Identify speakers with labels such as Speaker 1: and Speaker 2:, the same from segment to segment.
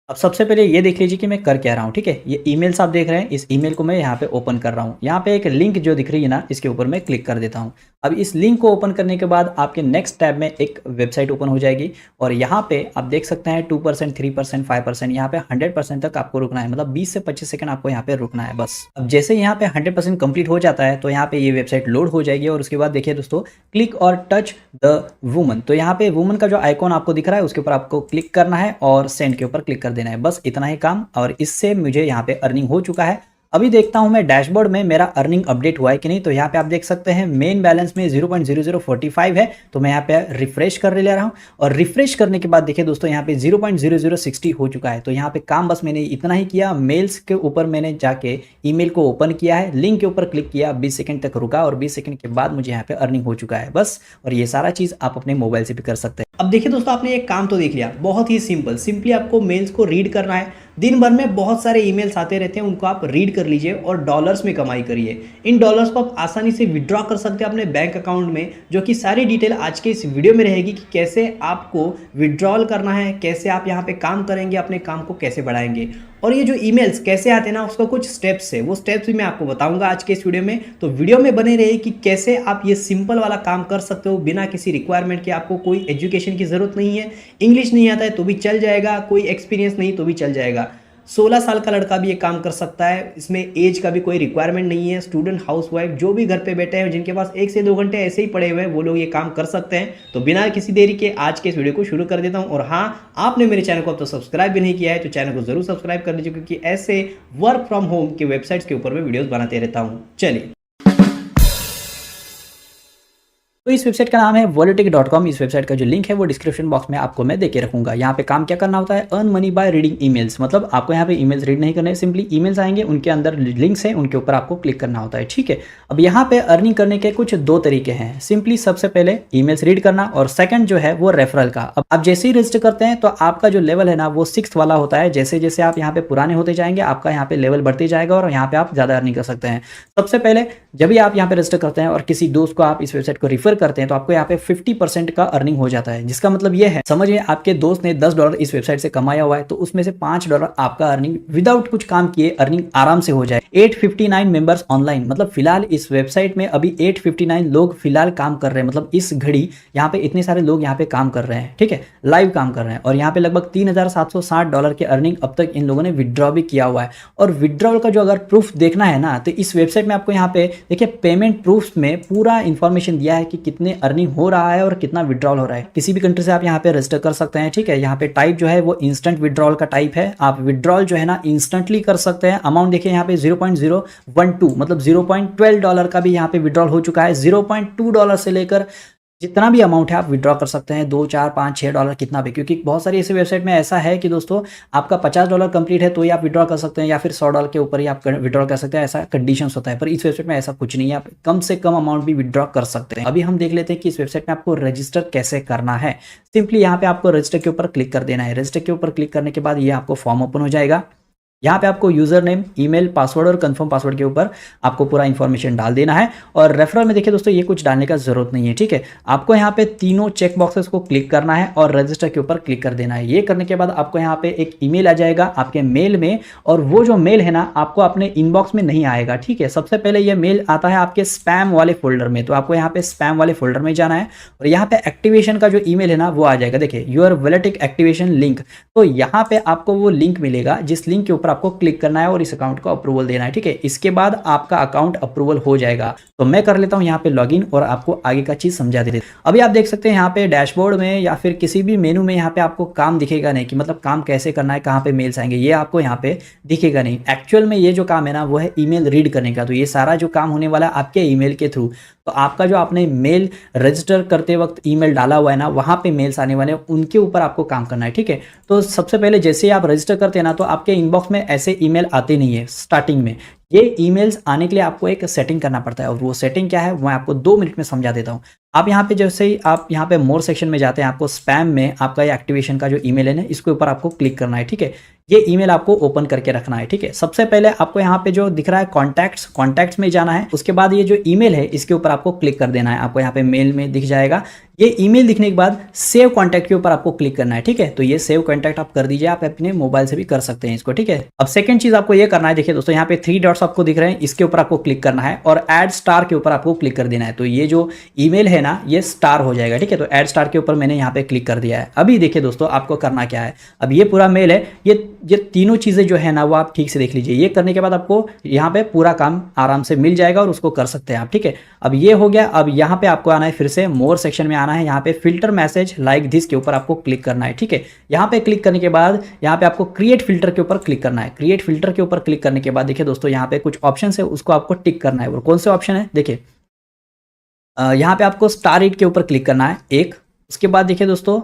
Speaker 1: अब सबसे पहले ये देख लीजिए कि मैं कर क्या रहा हूँ, ठीक है? ये ईमेल्स आप देख रहे हैं, इस ईमेल को मैं यहाँ पे ओपन कर रहा हूँ। यहाँ पे एक लिंक जो दिख रही है ना, इसके ऊपर मैं क्लिक कर देता हूँ। अब इस लिंक को ओपन करने के बाद आपके नेक्स्ट टैब में एक वेबसाइट ओपन हो जाएगी और यहाँ पे आप देख सकते हैं 2%, 3%, 5% यहाँ पे 100% तक आपको रुकना है, मतलब 20 से 25 सेकंड आपको यहाँ पे रुकना है बस। अब जैसे यहाँ पे 100% कंप्लीट हो जाता है तो यहाँ पे ये वेबसाइट लोड हो जाएगी और उसके बाद देखिए दोस्तों, क्लिक और टच द वुमन, तो यहाँ पे वुमन का जो आइकॉन आपको दिख रहा है उसके ऊपर आपको क्लिक करना है और सेंड के ऊपर क्लिक कर देना है, बस इतना ही काम। और इससे मुझे यहाँ पे अर्निंग हो चुका है। अभी देखता हूँ मैं डैशबोर्ड में मेरा अर्निंग अपडेट हुआ है कि नहीं। तो यहाँ पे आप देख सकते हैं मेन बैलेंस में 0.0045 है, तो मैं यहाँ पे रिफ्रेश कर ले रहा हूँ और रिफ्रेश करने के बाद देखिए दोस्तों यहाँ पे 0.0060 हो चुका है। तो यहाँ पे काम बस मैंने इतना ही किया, मेल्स के ऊपर मैंने जाके ईमेल को ओपन किया है, लिंक के ऊपर क्लिक किया, 20 सेकंड तक रुका और 20 सेकंड के बाद मुझे यहाँ पे अर्निंग हो चुका है बस। और ये सारा चीज़ आप अपने मोबाइल से भी कर सकते हैं। अब देखिए दोस्तों, आपने एक काम तो देख लिया, बहुत ही सिंपली आपको मेल्स को रीड करना है। दिन भर में बहुत सारे ईमेल्स आते रहते हैं, उनको आप रीड कर लीजिए और डॉलर्स में कमाई करिए। इन डॉलर्स को आप आसानी से विड्रॉ कर सकते हैं अपने बैंक अकाउंट में, जो कि सारी डिटेल आज के इस वीडियो में रहेगी कि कैसे आपको विड्रॉल करना है, कैसे आप यहाँ पे काम करेंगे, अपने काम को कैसे बढ़ाएंगे। और ये जो ईमेल्स कैसे आते हैं ना, उसका कुछ स्टेप्स है, वो स्टेप्स भी मैं आपको बताऊंगा आज के इस वीडियो में। तो वीडियो में बने रहिए कि कैसे आप ये सिंपल वाला काम कर सकते हो बिना किसी रिक्वायरमेंट के। आपको कोई एजुकेशन की जरूरत नहीं है, इंग्लिश नहीं आता है तो भी चल जाएगा, कोई एक्सपीरियंस नहीं तो भी चल जाएगा। 16 साल का लड़का भी ये काम कर सकता है, इसमें एज का भी कोई रिक्वायरमेंट नहीं है। स्टूडेंट, हाउसवाइफ, जो भी घर पे बैठे हैं, जिनके पास 1 से 2 घंटे ऐसे ही पड़े हुए हैं, वो लोग ये काम कर सकते हैं। तो बिना किसी देरी के आज के इस वीडियो को शुरू कर देता हूं। और हाँ, आपने मेरे चैनल को अब तो सब्सक्राइब भी नहीं किया है तो चैनल को जरूर सब्सक्राइब कर लीजिए, क्योंकि ऐसे वर्क फ्रॉम होम के वेबसाइट्स के ऊपर मैं वीडियोस बनाते रहता हूँ। चलिए, तो इस वेबसाइट का नाम है Volotic.com। इस वेबसाइट का जो लिंक है वो डिस्क्रिप्शन बॉक्स में आपको मैं देके रखूंगा। यहाँ पे काम क्या करना होता है, earn money by reading emails, मतलब आपको यहाँ पे ईमेल्स रीड नहीं करने, सिंपली ईमेल्स आएंगे, उनके अंदर लिंक्स हैं, उनके ऊपर आपको क्लिक करना होता है, ठीक है। अब यहाँ पे अर्निंग करने के कुछ 2 तरीके हैं। सिंपली सबसे पहले ईमेल्स रीड करना और सेकंड जो है वो रेफरल का। अब आप जैसे ही रजिस्टर करते हैं तो आपका जो लेवल है ना वो 6th वाला होता है। जैसे जैसे आप यहाँ पे पुराने होते जाएंगे आपका यहाँ पे लेवल बढ़ते जाएगा और यहाँ पे आप ज्यादा अर्निंग कर सकते हैं। सबसे पहले जब भी आप यहाँ पे रजिस्टर करते हैं और किसी दोस्त को आप इस वेबसाइट को रिफर करते हैं तो आपको यहाँ पे 50% का अर्निंग हो जाता है। जिसका मतलब ये है, समझिए आपके दोस्त ने $10 इस वेबसाइट से कमाया हुआ है तो उसमें से $5 आपका अर्निंग विदाउट कुछ काम किए अर्निंग आराम से हो जाए। 859 मेंबर्स ऑनलाइन, मतलब फिलहाल इस वेबसाइट में अभी 859 लोग फिलहाल काम कर रहे हैं, मतलब इस घड़ी यहाँ पे इतने सारे लोग यहाँ पे काम कर रहे हैं, ठीक है, लाइव काम कर रहे हैं। और यहाँ पे लगभग $3760 की अर्निंग अब तक इन लोगों ने विड्रॉ भी किया हुआ है। और विड्रॉल का जो अगर प्रूफ देखना है ना, तो इस वेबसाइट में आपको यहाँ पे देखिए पेमेंट प्रूफ में पूरा इंफॉर्मेशन दिया है कि कितने अर्निंग हो रहा है और कितना विड्रॉल हो रहा है। किसी भी कंट्री से आप यहाँ पे रजिस्टर कर सकते हैं, ठीक है। यहाँ पे टाइप जो है वो इंस्टेंट विड्रॉल का टाइप है, आप विड्रॉल जो है ना इंस्टेंटली कर सकते हैं। अमाउंट देखिए यहाँ पे 0.012 मतलब $0.12 का भी यहाँ पे विड्रॉल हो चुका है। $0.2 से लेकर जितना भी अमाउंट है आप विड्रॉ कर सकते हैं, 2, 4, 5, $6 कितना भी, क्योंकि बहुत सारी ऐसी वेबसाइट में ऐसा है कि दोस्तों आपका $50 कंप्लीट है तो ही आप विड्रॉ कर सकते हैं, या फिर $100 के ऊपर ही आप विड्रॉ कर सकते हैं, ऐसा कंडीशंस होता है। पर इस वेबसाइट में ऐसा कुछ नहीं है, आप कम से कम अमाउंट भी विड्रॉ कर सकते हैं। अभी हम देख लेते हैं कि इस वेबसाइट में आपको रजिस्टर कैसे करना है। सिंपली यहाँ पे आपको रजिस्टर के ऊपर क्लिक कर देना है। रजिस्टर के ऊपर क्लिक करने के बाद ये आपको फॉर्म ओपन हो जाएगा। यहाँ पे आपको यूजर नेम, ईमेल, पासवर्ड और कंफर्म पासवर्ड के ऊपर आपको पूरा इंफॉर्मेशन डाल देना है। और रेफरल में देखिए दोस्तों ये कुछ डालने का जरूरत नहीं है, ठीक है। आपको यहाँ पे तीनों चेक बॉक्सेस को क्लिक करना है और रजिस्टर के ऊपर क्लिक कर देना है। ये करने के बाद आपको यहाँ पे एक ईमेल आ जाएगा आपके मेल में, और वो जो मेल है ना आपको अपने इनबॉक्स में नहीं आएगा, ठीक है। सबसे पहले ये मेल आता है आपके स्पैम वाले फोल्डर में, तो आपको यहाँ पे स्पैम वाले फोल्डर में जाना है और यहाँ पे एक्टिवेशन का जो ईमेल है ना वो आ जाएगा। देखिए योर वॉलेटिक एक्टिवेशन लिंक, तो यहाँ पे आपको वो लिंक मिलेगा जिस लिंक के ऊपर आपको क्लिक करना है और इस अकाउंट को अप्रूवल देना है, ठीक है। इसके बाद आपका अकाउंट अप्रूवल हो जाएगा। तो मैं कर लेता हूं यहाँ पे लॉगिन और आपको आगे का चीज समझा देते हैं। अभी आप देख सकते हैं यहाँ पे डैशबोर्ड में या फिर किसी भी मेनू में यहाँ पे आपको काम दिखेगा नहीं, कि मतलब काम कैसे करना है, कहाँ पे मेल्स आएंगे, ये आपको यहाँ पे दिखेगा नहीं। एक्चुअल में ये जो काम है ना वो है ईमेल रीड करने का। तो ये सारा जो काम होने वाला है आपके ईमेल के थ्रू। तो आपका जो आपने मेल रजिस्टर करते वक्त ईमेल डाला हुआ है ना, वहाँ पे मेल्स आने वाले हैं, उनके ऊपर आपको काम करना है, ठीक है। तो सबसे पहले जैसे ही आप रजिस्टर करते हैं ना, तो आपके इनबॉक्स में ऐसे ईमेल आते नहीं है स्टार्टिंग में। ये ईमेल्स आने के लिए आपको एक सेटिंग करना पड़ता है, और वो सेटिंग क्या है मैं आपको 2 मिनट में समझा देता हूँ। आप यहाँ पे जैसे ही आप यहाँ पे मोर सेक्शन में जाते हैं, आपको स्पैम में आपका ये एक्टिवेशन का जो ईमेल है ना, इसके ऊपर आपको क्लिक करना है, ठीक है। ये ईमेल आपको ओपन करके रखना है, ठीक है। सबसे पहले आपको यहाँ पे जो दिख रहा है कॉन्टैक्ट्स में जाना है। उसके बाद ये जो ईमेल है इसके ऊपर आपको क्लिक कर देना है। आपको यहाँ पे मेल में दिख जाएगा। ये ईमेल दिखने के बाद सेव कॉन्टैक्ट के ऊपर आपको क्लिक करना है, ठीक है। तो ये सेव कॉन्टैक्ट आप कर दीजिए, आप अपने मोबाइल से भी कर सकते हैं इसको, ठीक है। अब सेकंड चीज आपको ये करना है, देखिए दोस्तों यहाँ पे 3 डॉट्स आपको दिख रहे हैं, इसके ऊपर आपको क्लिक करना है और ऐड स्टार के ऊपर आपको क्लिक कर देना है। तो ये जो ईमेल है ना, ये स्टार हो जाएगा, ठीक है। तो ऐड स्टार के ऊपर मैंने यहाँ पे क्लिक कर दिया है। अभी देखिए दोस्तों आपको करना क्या है। अब ये पूरा मेल है, ये तीनों चीजें जो है ना वो आप ठीक से देख लीजिए। ये करने के बाद आपको यहाँ पे पूरा काम आराम से मिल जाएगा और उसको कर सकते हैं आप, ठीक है। अब ये हो गया। अब यहाँ पे आपको आना है, फिर से मोर सेक्शन में आना है। यहाँ पे फिल्टर मैसेज लाइक दिस के ऊपर आपको क्लिक करना है, ठीक है। यहाँ पे क्लिक करने के बाद यहाँ पे आपको क्रिएट फिल्टर के ऊपर क्लिक करना है। क्रिएट फिल्टर के ऊपर क्लिक करने के बाद देखिए दोस्तों यहाँ पे कुछ ऑप्शन है, उसको आपको टिक करना है। और कौन से ऑप्शन है देखिए, यहाँ पे आपको स्टार इट के ऊपर क्लिक करना है एक। उसके बाद देखिए दोस्तों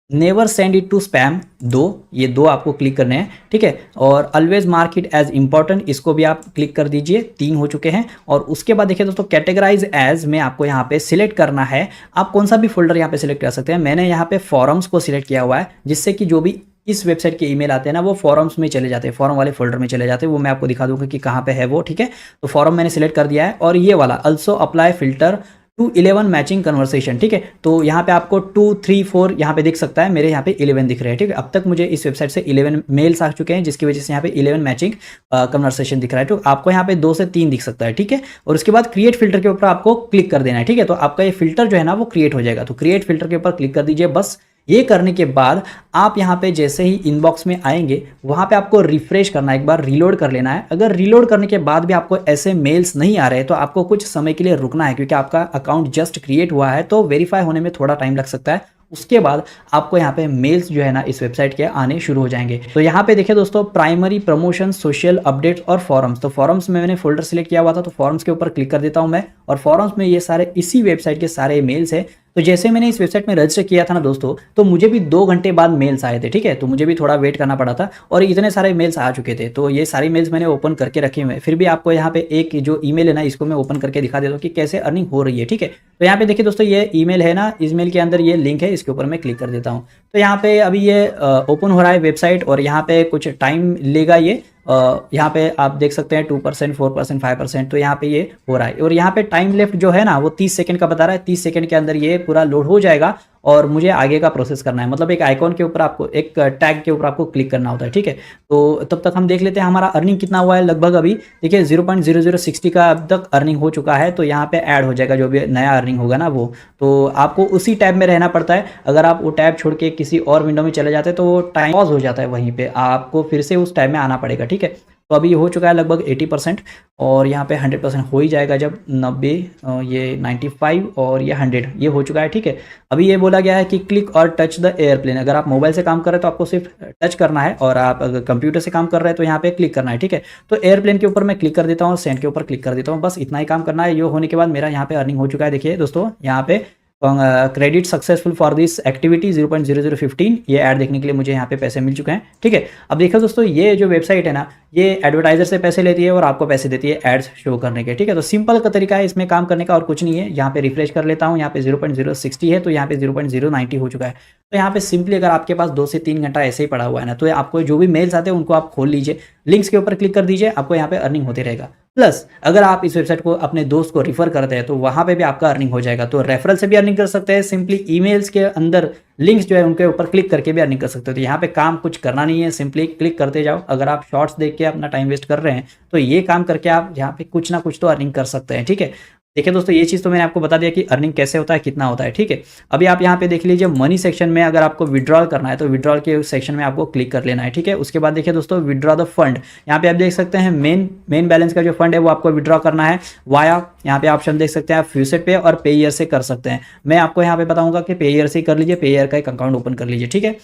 Speaker 1: never send it to spam 2, ये 2 आपको क्लिक करने हैं, ठीक है। और always mark it as important, इसको भी आप क्लिक कर दीजिए। 3 हो चुके हैं। और उसके बाद देखिए दोस्तों कैटेगराइज एज में आपको यहाँ पे सिलेक्ट करना है। आप कौन सा भी फोल्डर यहाँ पे सिलेक्ट कर सकते हैं। मैंने यहाँ पे फॉरम्स को सिलेक्ट किया हुआ है, जिससे कि जो भी इस वेबसाइट के ईमेल आते हैं ना वो फॉरम्स में चले जाते हैं, फॉरम वाले फोल्डर में चले जाते हैं। वो मैं आपको दिखा दूंगा कि कहाँ पे है वो, ठीक है। तो फॉरम मैंने सिलेक्ट कर दिया है। और ये वाला also apply filter to 11 matching conversation, ठीक है। तो यहाँ पे आपको 2, 3, 4 यहाँ पे दिख सकता है। मेरे यहाँ पे 11 दिख रहे हैं, ठीक है। अब तक मुझे इस वेबसाइट से 11 मेल्स आ चुके हैं, जिसकी वजह से यहाँ पे 11 मैचिंग कन्वर्सेशन दिख रहा है। तो आपको यहाँ पे 2 से 3 दिख सकता है, ठीक है। और उसके बाद क्रिएट फिल्टर के ऊपर आपको क्लिक कर देना है, ठीक है। तो आपका ये फिल्टर जो है ना वो क्रिएट हो जाएगा। तो क्रिएट फिल्टर के ऊपर क्लिक कर दीजिए बस। ये करने के बाद आप यहाँ पे जैसे ही इनबॉक्स में आएंगे, वहाँ पे आपको रिफ्रेश करना है, एक बार रीलोड कर लेना है। अगर रीलोड करने के बाद भी आपको ऐसे मेल्स नहीं आ रहे तो आपको कुछ समय के लिए रुकना है, क्योंकि आपका अकाउंट जस्ट क्रिएट हुआ है, तो वेरीफाई होने में थोड़ा टाइम लग सकता है। उसके बाद आपको यहाँ पे मेल्स जो है ना इस वेबसाइट के आने शुरू हो जाएंगे। तो यहाँ पे देखिए दोस्तों प्राइमरी, प्रमोशन, सोशल अपडेट्स और फॉरम्स। तो फॉरम्स में मैंने फोल्डर सिलेक्ट किया हुआ था, तो फॉरम्स के ऊपर क्लिक कर देता हूँ मैं। और फॉरम्स में ये सारे इसी वेबसाइट के सारे मेल्स है। तो जैसे मैंने इस वेबसाइट में रजिस्टर किया था ना दोस्तों, तो मुझे भी 2 घंटे बाद मेल्स आए थे, ठीक है। तो मुझे भी थोड़ा वेट करना पड़ा था और इतने सारे मेल्स आ चुके थे। तो ये सारे मेल्स मैंने ओपन करके रखे हुए हैं। फिर भी आपको यहाँ पे एक जो ईमेल है ना, इसको मैं ओपन करके दिखा देता हूँ कि कैसे अर्निंग हो रही है, ठीक है। तो यहाँ पे देखिए दोस्तों ये ईमेल है ना, इस मेल के अंदर ये लिंक है, इसके ऊपर मैं क्लिक कर देता हूँ। तो यहाँ पे अभी ये ओपन हो रहा है वेबसाइट और यहाँ पे कुछ टाइम लेगा ये। यहाँ पे आप देख सकते हैं 2%, 4%, 5%। तो यहाँ पे ये हो रहा है। और यहाँ पे टाइम लेफ्ट जो है ना वो 30 सेकंड का बता रहा है। 30 सेकंड के अंदर ये पूरा लोड हो जाएगा और मुझे आगे का प्रोसेस करना है। मतलब एक आइकॉन के ऊपर आपको, एक टैग के ऊपर आपको क्लिक करना होता है, ठीक है। तो तब तक हम देख लेते हैं हमारा अर्निंग कितना हुआ है। लगभग अभी देखिए 0.0060 का अब तक अर्निंग हो चुका है। तो यहाँ पे ऐड हो जाएगा जो भी नया अर्निंग होगा ना वो। तो आपको उसी टैब में रहना पड़ता है। अगर आप वो टैब छोड़ के किसी और विंडो में चले जाते हैं तो वो टाइम पॉज हो जाता है वहीं पे, आपको फिर से उस टैब में आना पड़ेगा, ठीक है। तो अभी हो चुका है लगभग 80% और यहाँ पे 100% हो ही जाएगा जब 90, ये 95 और ये 100 ये हो चुका है, ठीक है। अभी ये बोला गया है कि क्लिक और टच द एयरप्लेन। अगर आप मोबाइल से काम कर रहे हैं तो आपको सिर्फ टच करना है, और आप अगर कंप्यूटर से काम कर रहे हैं तो यहाँ पे क्लिक करना है, ठीक है। तो एयरप्लेन के ऊपर मैं क्लिक कर देता हूँ, सेंड के ऊपर क्लिक कर देता हूँ। बस इतना ही काम करना है। ये होने के बाद मेरा यहाँ पे अर्निंग हो चुका है। देखिए दोस्तों यहाँ पे credit successful for this activity 0.0015, ये ऐड देखने के लिए मुझे यहाँ पे पैसे मिल चुके हैं, ठीक है। अब देखो दोस्तों ये जो वेबसाइट है ना, ये एडवर्टाइजर से पैसे लेती है और आपको पैसे देती है एड्स शो करने के, ठीक है। तो सिंपल का तरीका है इसमें काम करने का और कुछ नहीं है। यहाँ पे रिफ्रेश कर लेता हूँ, यहाँ पे 0.060 है, तो यहाँ पे 0.090 हो चुका है। तो यहाँ पे सिंपली अगर आपके पास 2 से 3 घंटा ऐसे ही पड़ा हुआ है ना, तो आपको जो भी मेल्स आते हैं उनको आप खोल लीजिए, लिंक्स के ऊपर क्लिक कर दीजिए, आपको यहाँ पे अर्निंग होते रहेगा। प्लस अगर आप इस वेबसाइट को अपने दोस्त को रिफर करते हैं तो वहाँ पे भी आपका अर्निंग हो जाएगा। तो रेफरल से भी अर्निंग कर सकते हैं, सिंपली ईमेल्स के अंदर लिंक्स जो है उनके ऊपर क्लिक करके भी अर्निंग कर सकते हो। तो यहाँ पे काम कुछ करना नहीं है, सिंपली क्लिक करते जाओ। अगर आप शॉर्ट्स देख के अपना टाइम वेस्ट कर रहे हैं तो ये काम करके आप यहाँ पे कुछ ना कुछ तो अर्निंग कर सकते हैं, ठीक है। देखिए दोस्तों ये चीज़ तो मैंने आपको बता दिया कि अर्निंग कैसे होता है, कितना होता है, ठीक है। अभी आप यहाँ पे देख लीजिए मनी सेक्शन में अगर आपको विड्रॉल करना है तो विड्रॉल के सेक्शन में आपको क्लिक कर लेना है, ठीक है। उसके बाद देखिए दोस्तों विड्रॉ द फंड, यहाँ पे आप देख सकते हैं मेन बैलेंस का जो फंड है वो आपको विड्रॉ करना है वाया, यहाँ पे ऑप्शन देख सकते हैं आप फ्यूचर पे और पे ईयर से कर सकते हैं। मैं आपको यहाँ पे बताऊंगा कि पे ईयर से कर लीजिए, पे ईयर का एक अकाउंट ओपन कर लीजिए, ठीक है।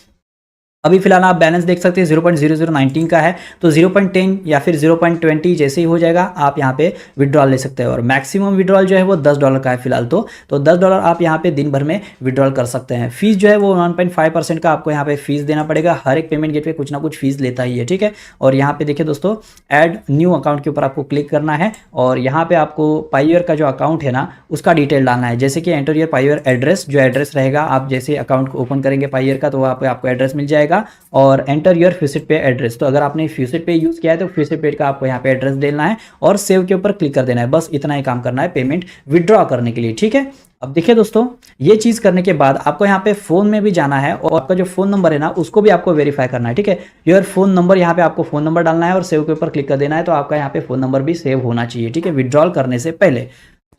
Speaker 1: अभी फिलहाल आप बैलेंस देख सकते हैं 0.0019 का है, तो 0.10 या फिर 0.20 जैसे ही हो जाएगा आप यहाँ पे विड्रॉल ले सकते हैं। और मैक्सिमम विड्रॉल जो है वो $10 का है फिलहाल तो $10 आप यहाँ पे दिन भर में विड्रॉल कर सकते हैं। फीस जो है वो 1.5% का आपको यहाँ पे फीस देना पड़ेगा। हर एक पेमेंट गेटवे कुछ ना कुछ फीस लेता ही है, ठीक है। और यहाँ पे देखिए दोस्तों, ऐड न्यू अकाउंट के ऊपर आपको क्लिक करना है और यहाँ पे आपको पायोनियर का जो अकाउंट है ना उसका डिटेल डालना है। जैसे कि एंटर योर पायोनियर एड्रेस, जो एड्रेस रहेगा आप जैसे अकाउंट को ओपन करेंगे पायोनियर का तो वहाँ पे आपको एड्रेस मिल जाएगा। और एंटर योर फ्यूसिट पे एड्रेस, तो अगर आपने फ्यूसिट पे यूज़ किया है तो फ्यूसिट पे का आपको यहाँ पे एड्रेस देना है और सेव के ऊपर क्लिक कर देना है। बस इतना ही काम करना है पेमेंट विड्रॉ करने के लिए, ठीक है। अब देखिए दोस्तों, ये चीज़ करने के बाद आपको यहाँ पे फ़ोन में भी जाना है और आपका जो फ़ोन नंबर है ना उसको भी आपको वेरीफाई करना है, ठीक है। योर फ़ोन नंबर, यहाँ पे आपको फ़ोन नंबर डालना है और सेव के ऊपर क्लिक कर देना है। तो आपका यहाँ पे फ़ोन नंबर भी सेव होना चाहिए, ठीक है, विड्रॉल करने से पहले।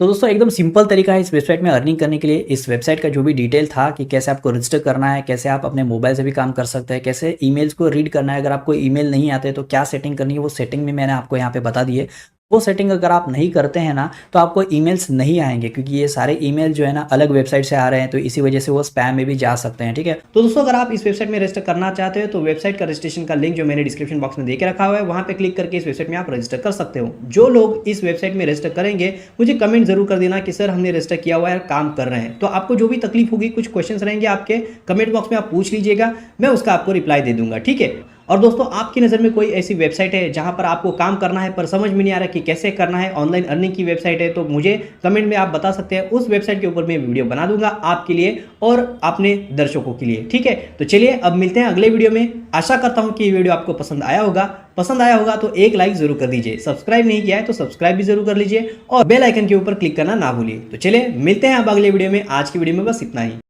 Speaker 1: तो दोस्तों एकदम सिंपल तरीका है इस वेबसाइट में अर्निंग करने के लिए। इस वेबसाइट का जो भी डिटेल था कि कैसे आपको रजिस्टर करना है, कैसे आप अपने मोबाइल से भी काम कर सकते हैं, कैसे ईमेल्स को रीड करना है, अगर आपको ईमेल नहीं आते तो क्या सेटिंग करनी है, वो सेटिंग भी मैंने आपको यहाँ पे बता दी है। वो सेटिंग अगर आप नहीं करते हैं ना तो आपको ईमेल्स नहीं आएंगे, क्योंकि ये सारे ईमेल जो है ना अलग वेबसाइट से आ रहे हैं, तो इसी वजह से वो स्पैम में भी जा सकते हैं, ठीक है। तो दोस्तों अगर आप इस वेबसाइट में रजिस्टर करना चाहते हो तो वेबसाइट का रजिस्ट्रेशन का लिंक जो मैंने डिस्क्रिप्शन बॉक्स में देके रखा हुआ है, वहां पे क्लिक करके इस वेबसाइट में आप रजिस्टर कर सकते हो। जो लोग इस वेबसाइट में रजिस्टर करेंगे मुझे कमेंट जरूर कर देना कि सर हमने रजिस्टर किया हुआ है, काम कर रहे हैं। तो आपको जो भी तकलीफ होगी, कुछ क्वेश्चन रहेंगे आपके, कमेंट बॉक्स में आप पूछ लीजिएगा, मैं उसका आपको रिप्लाई दे दूंगा, ठीक है। और दोस्तों आपकी नज़र में कोई ऐसी वेबसाइट है जहां पर आपको काम करना है पर समझ में नहीं आ रहा कि कैसे करना है, ऑनलाइन अर्निंग की वेबसाइट है, तो मुझे कमेंट में आप बता सकते हैं। उस वेबसाइट के ऊपर मैं वीडियो बना दूंगा आपके लिए और अपने दर्शकों के लिए, ठीक है। तो चलिए अब मिलते हैं अगले वीडियो में। आशा करता हूं कि ये वीडियो आपको पसंद आया होगा तो एक लाइक जरूर कर दीजिए। सब्सक्राइब नहीं किया है तो सब्सक्राइब भी जरूर कर लीजिए और बेल आइकन के ऊपर क्लिक करना ना भूलिए। तो चलिए मिलते हैं अब अगले वीडियो में। आज की वीडियो में बस इतना ही।